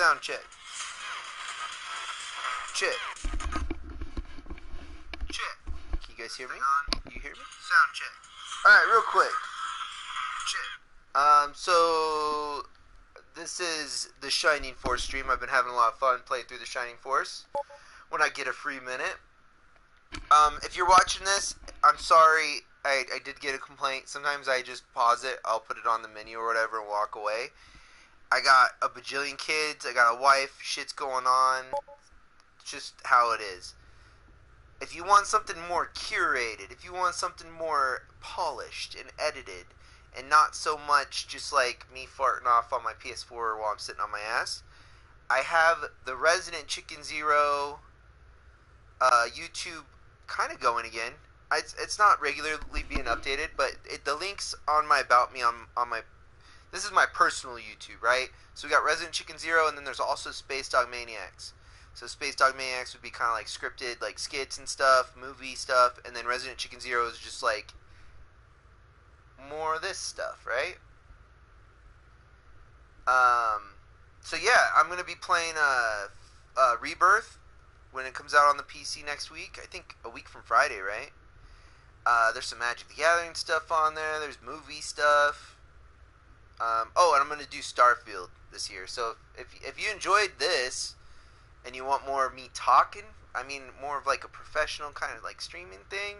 Sound check. Check. Check. Can you guys hear me? You hear me? Sound check. Alright, real quick. Check. So this is the Shining Force stream. I've been having a lot of fun playing through the Shining Force when I get a free minute. If you're watching this, I'm sorry. I did get a complaint. Sometimes I just pause it. I'll put it on the menu or whatever and walk away. I got a bajillion kids. I got a wife. Shit's going on. It's just how it is. If you want something more curated, if you want something more polished and edited, and not so much just like me farting off on my PS4 while I'm sitting on my ass, I have the Resident Chicken Zero YouTube kind of going again. It's not regularly being updated, but the links on my About Me on my... This is my personal YouTube, right? So we got Resident Chicken Zero, and then there's also Space Dog Maniacs. So Space Dog Maniacs would be kind of like scripted, like skits and stuff, movie stuff, and then Resident Chicken Zero is just like more of this stuff, right? So yeah, I'm gonna be playing Rebirth when it comes out on the PC next week. I think a week from Friday, right? There's some Magic the Gathering stuff on there. There's movie stuff. Oh, and I'm gonna do Starfield this year. So if you enjoyed this and you want more of me talking, I mean more of like a professional kind of like streaming thing,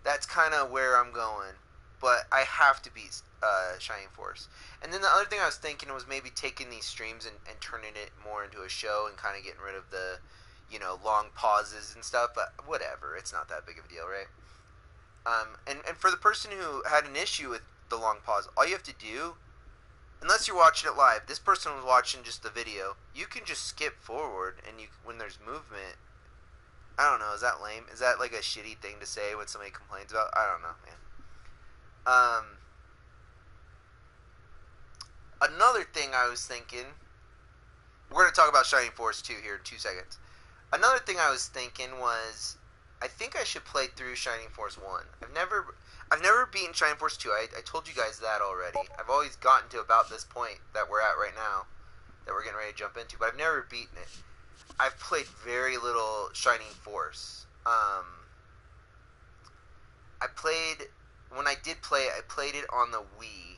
that's kind of where I'm going. But I have to beat Shining Force. And then the other thing I was thinking was maybe taking these streams and turning it more into a show and kind of getting rid of the, you know, long pauses and stuff. But whatever, it's not that big of a deal, right? And for the person who had an issue with the long pause, all you have to do, unless you're watching it live, this person was watching just the video, you can just skip forward, and when there's movement, I don't know, is that lame? Is that like a shitty thing to say when somebody complains about? I don't know, man. Another thing I was thinking, we're going to talk about Shining Force 2 here in 2 seconds. Another thing I was thinking was, I think I should play through Shining Force 1. I've never beaten Shining Force 2. I told you guys that already. I've always gotten to about this point that we're at right now, that we're getting ready to jump into, but I've never beaten it. I've played very little Shining Force. When I did play it, I played it on the Wii.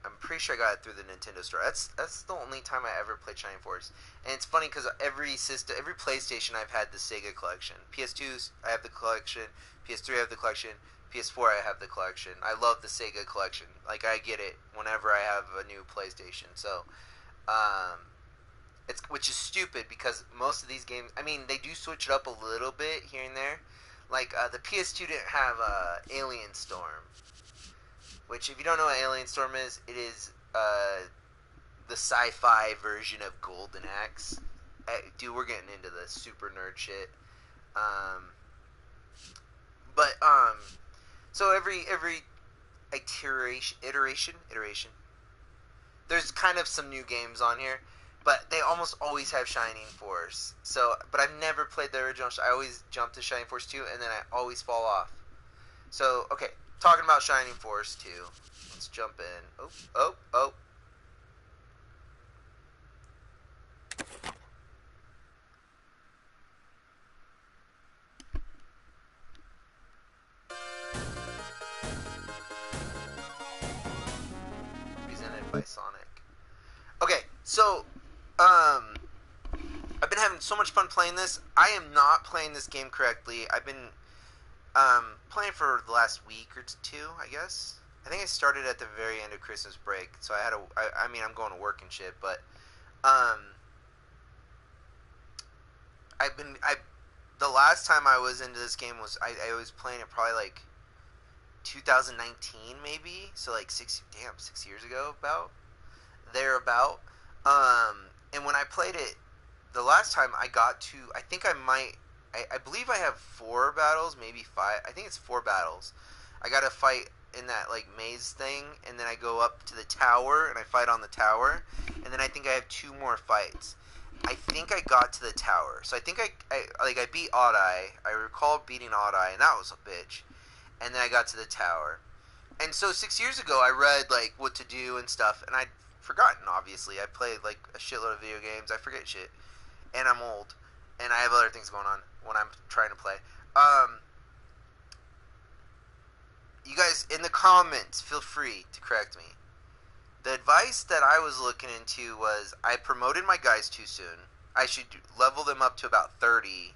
I'm pretty sure I got it through the Nintendo Store. That's the only time I ever played Shining Force. And it's funny because every PlayStation I've had the Sega collection. PS2 I have the collection. PS3 I have the collection. PS4 I have the collection. I love the Sega collection. Like, I get it whenever I have a new PlayStation. So, which is stupid because most of these games, I mean, they do switch it up a little bit here and there. Like, the PS2 didn't have Alien Storm. Which, if you don't know what Alien Storm is, it is the sci-fi version of Golden Axe. Dude, we're getting into the super nerd shit. So every iteration, there's kind of some new games on here, but they almost always have Shining Force. So, but I've never played the original. I always jump to Shining Force 2, and then I always fall off. So, okay. Talking about Shining Force 2. Let's jump in. Oh. Presented by Sonic. Okay, so, I've been having so much fun playing this. I am not playing this game correctly. I've been playing for the last week or two, I guess. I think I started at the very end of Christmas break, so I mean, I'm going to work and shit, but, the last time I was into this game was, I was playing it probably, like, 2019, maybe, so, like, 6 years ago, thereabout, and when I played it, the last time I got to, I believe I have 4 battles, maybe 5. I think it's 4 battles. I gotta fight in that, like, maze thing, and then I go up to the tower, and I fight on the tower, and then I think I have 2 more fights. I think I got to the tower. So I think I beat Oddeye. I recall beating Oddeye, and that was a bitch. And then I got to the tower. And so 6 years ago, I read, like, what to do and stuff, and I forgotten, obviously. I play, like, a shitload of video games. I forget shit. And I'm old. And I have other things going on when I'm trying to play. You guys, in the comments, feel free to correct me. The advice that I was looking into was I promoted my guys too soon. I should level them up to about 30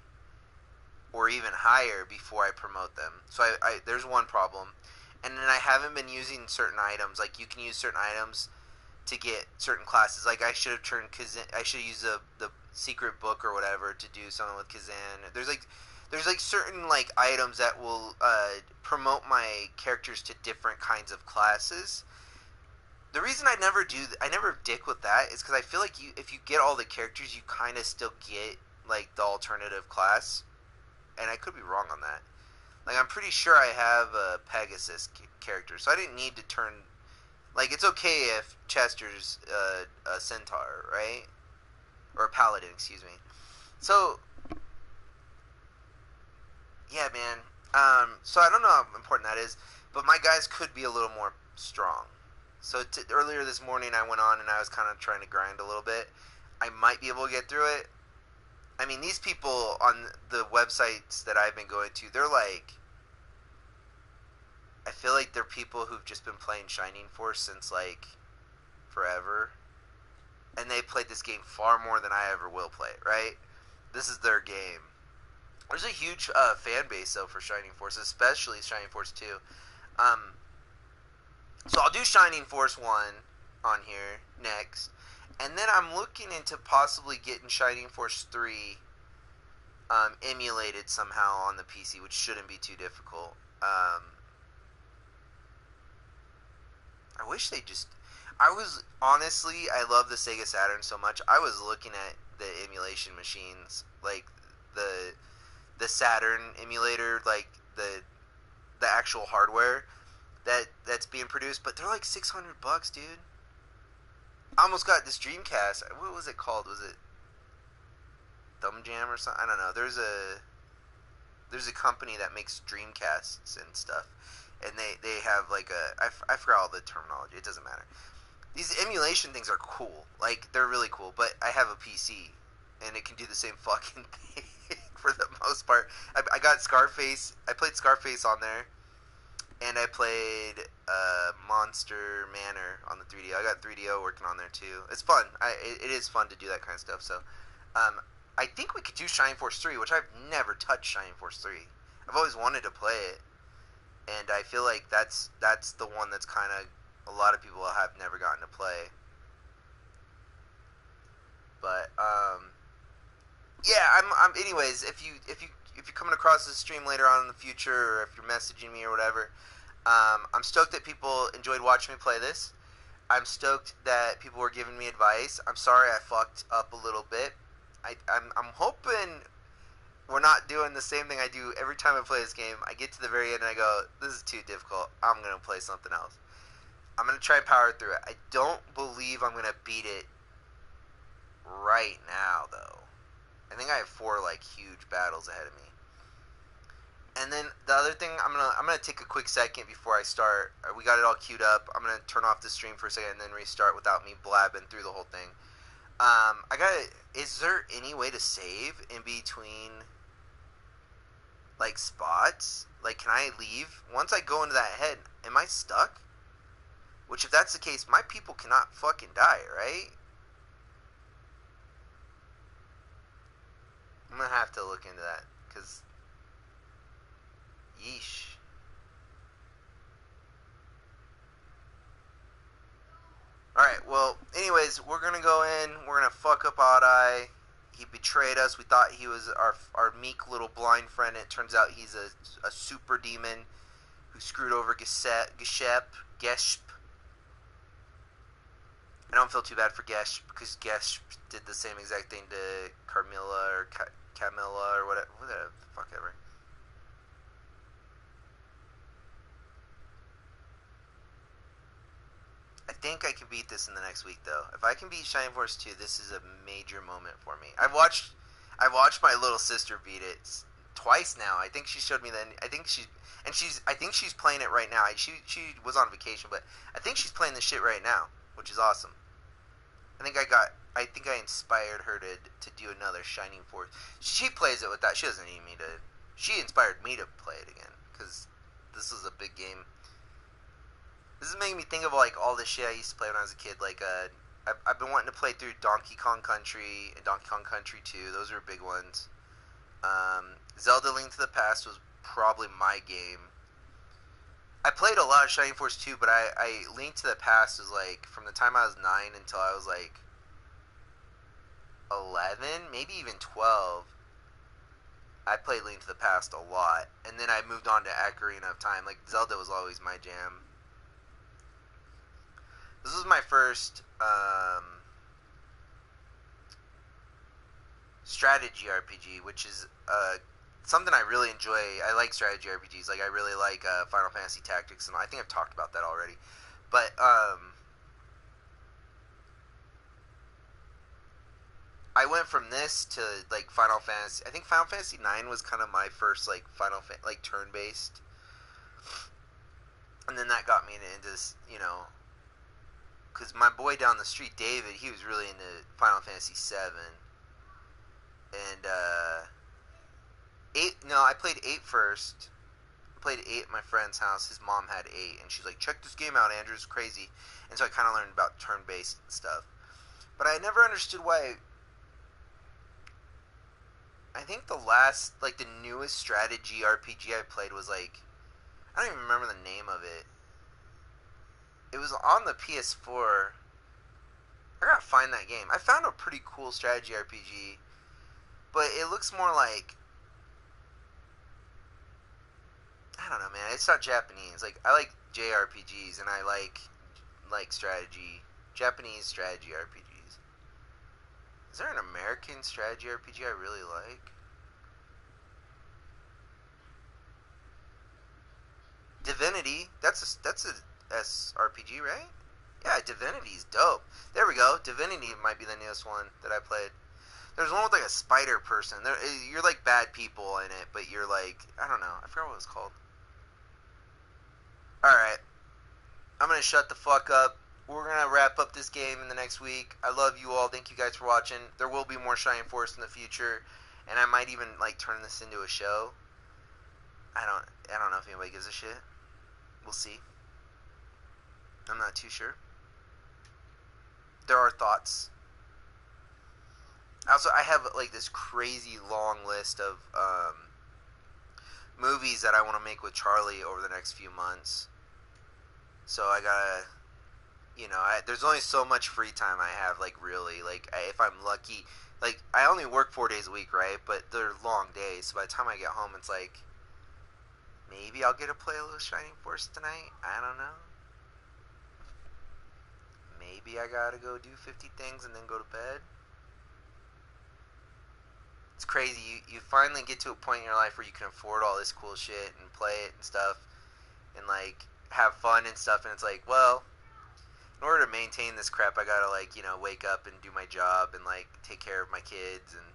or even higher before I promote them. So there's one problem. And then I haven't been using certain items. Like, you can use certain items to get certain classes. Like, I should have turned I should use the secret book or whatever to do something with Kazan. There's certain, like, items that will promote my characters to different kinds of classes. The reason I never dick with that is because I feel like if you get all the characters, you kind of still get, like, the alternative class. And I could be wrong on that. Like, I'm pretty sure I have a Pegasus character, so I didn't need to turn... Like, it's okay if Chester's a Centaur, right? Or a Paladin, excuse me. So, yeah, man. So I don't know how important that is, but my guys could be a little more strong. So earlier this morning I went on and I was kind of trying to grind a little bit. I might be able to get through it. I mean, these people on the websites that I've been going to, they're like... I feel like they're people who've just been playing Shining Force since, like, forever. And they played this game far more than I ever will play it, right? This is their game. There's a huge fan base, though, for Shining Force, especially Shining Force 2. So I'll do Shining Force 1 on here next. And then I'm looking into possibly getting Shining Force 3 emulated somehow on the PC, which shouldn't be too difficult. I wish they just... Honestly, I love the Sega Saturn so much. I was looking at the emulation machines, like the Saturn emulator, like the actual hardware that's being produced, but they're like $600, dude. I almost got this Dreamcast. What was it called? Was it Thumb Jam or something? I don't know. There's a company that makes Dreamcasts and stuff, and they have like I forgot all the terminology. It doesn't matter. These emulation things are cool. Like, they're really cool, but I have a PC, and it can do the same fucking thing for the most part. I got Scarface. I played Scarface on there, and I played Monster Manor on the 3DO. I got 3DO working on there, too. It's fun. It is fun to do that kind of stuff, so... I think we could do Shining Force 3, which I've never touched Shining Force 3. I've always wanted to play it, and I feel like that's the one that's kind of a lot of people have never gotten to play. But yeah, I'm anyways, if you're coming across this stream later on in the future, or if you're messaging me or whatever, I'm stoked that people enjoyed watching me play this. I'm stoked that people were giving me advice. I'm sorry I fucked up a little bit. I'm hoping we're not doing the same thing I do every time I play this game. I get to the very end and I go, this is too difficult. I'm going to play something else. I'm going to try and power through it. I don't believe I'm going to beat it right now, though. I think I have 4, like, huge battles ahead of me. And then the other thing, I'm gonna take a quick second before I start. We got it all queued up. I'm going to turn off the stream for a second and then restart without me blabbing through the whole thing. Is there any way to save in between, like, spots? Like, can I leave? Once I go into that head, am I stuck? Which, if that's the case, my people cannot fucking die, right? I'm gonna have to look into that, because... Yeesh. Alright, well, anyways, we're gonna go in, we're gonna fuck up Oddeye. He betrayed us. We thought he was our meek little blind friend. It turns out he's a super demon who screwed over Geshep. I don't feel too bad for Gesh, because Gesh did the same exact thing to Carmilla or Camilla or whatever the fuck ever. I think I can beat this in the next week, though. If I can beat Shining Force 2, this is a major moment for me. I've watched my little sister beat it twice now. I think she showed me that. I think she's playing it right now. She was on vacation, but I think she's playing this shit right now, which is awesome. I think I inspired her to do another Shining Force. She plays it with that. She doesn't need me to. She inspired me to play it again because this is a big game. This is making me think of like all the shit I used to play when I was a kid. Like I've been wanting to play through Donkey Kong Country and Donkey Kong Country 2. Those are big ones. Zelda Link to the Past was probably my game. I played a lot of Shining Force 2, but I Link to the Past was like from the time I was 9 until I was like 11, maybe even 12. I played Link to the Past a lot, and then I moved on to Ocarina of Time. Like Zelda was always my jam. This was my first strategy RPG, which is something I really enjoy. I like strategy RPGs. Like I really like Final Fantasy Tactics, and I think I've talked about that already. But I went from this to like Final Fantasy. I think Final Fantasy 9 was kind of my first like like turn based, and then that got me into this, you know, because my boy down the street, David, he was really into Final Fantasy 7, and 8. No, I played 8 first. I played 8 at my friend's house. His mom had 8, and she's like, "Check this game out, Andrew. It's crazy." And so I kind of learned about turn based stuff, but I never understood why. I think the last, like, the newest strategy RPG I played was, like, I don't even remember the name of it. It was on the PS4. I gotta find that game. I found a pretty cool strategy RPG, but it looks more like, I don't know, man. It's not Japanese. Like, I like JRPGs, and I like strategy, Japanese strategy RPGs. Is there an American strategy RPG I really like? Divinity. That's a SRPG, right? Yeah, Divinity's dope. There we go. Divinity might be the newest one that I played. There's one with like a spider person. You're like bad people in it, but you're like, I don't know. I forgot what it was called. All right, I'm gonna shut the fuck up. We're gonna wrap up this game in the next week. I love you all. Thank you guys for watching. There will be more Shining Force in the future, and I might even like turn this into a show. I don't know if anybody gives a shit. We'll see. I'm not too sure. There are thoughts. Also, I have like this crazy long list of movies that I want to make with Charlie over the next few months. So I gotta, you know, there's only so much free time I have. Like really, like if I'm lucky, like I only work 4 days a week, right? But they're long days. So by the time I get home, it's like maybe I'll get to play a little Shining Force tonight. I don't know. Maybe I gotta go do 50 things and then go to bed. It's crazy. You finally get to a point in your life where you can afford all this cool shit and play it and stuff and like have fun and stuff, and it's like, well, in order to maintain this crap, I gotta like, you know, wake up and do my job and like take care of my kids, and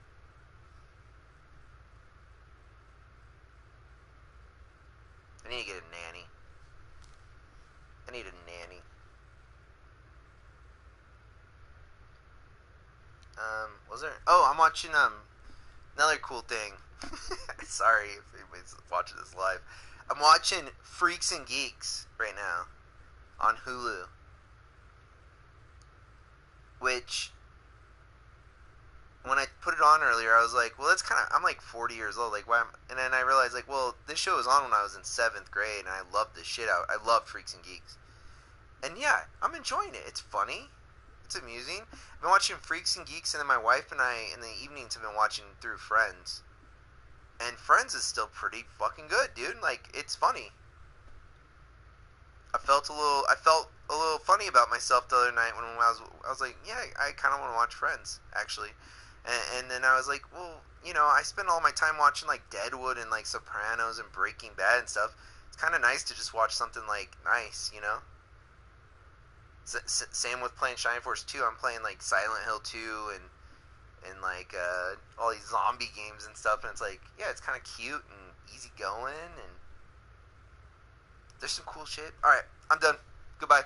I need to get a nanny. I need a nanny. Was there? Oh, I'm watching another cool thing. Sorry if anybody's watching this live. I'm watching Freaks and Geeks right now on Hulu, which when I put it on earlier, I was like, well, that's kind of, I'm like 40 years old. Like, why? And then I realized, like, well, this show was on when I was in 7th grade, and I loved this shit out. I love Freaks and Geeks. And yeah, I'm enjoying it. It's funny. It's amusing. I've been watching Freaks and Geeks, and then my wife and I, in the evenings, have been watching through Friends. And Friends is still pretty fucking good, dude. Like, it's funny. I felt a little funny about myself the other night when I was like, yeah, I kind of want to watch Friends, actually. And then I was like, well, you know, I spend all my time watching like Deadwood and like Sopranos and Breaking Bad and stuff. It's kind of nice to just watch something like nice, you know. Same with playing Shining Force 2. I'm playing like Silent Hill 2 and like all these zombie games and stuff, and it's like, yeah, it's kind of cute and easy going, and there's some cool shit. All right, I'm done. Goodbye.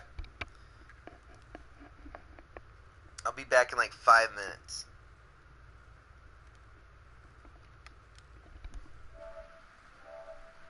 I'll be back in like 5 minutes.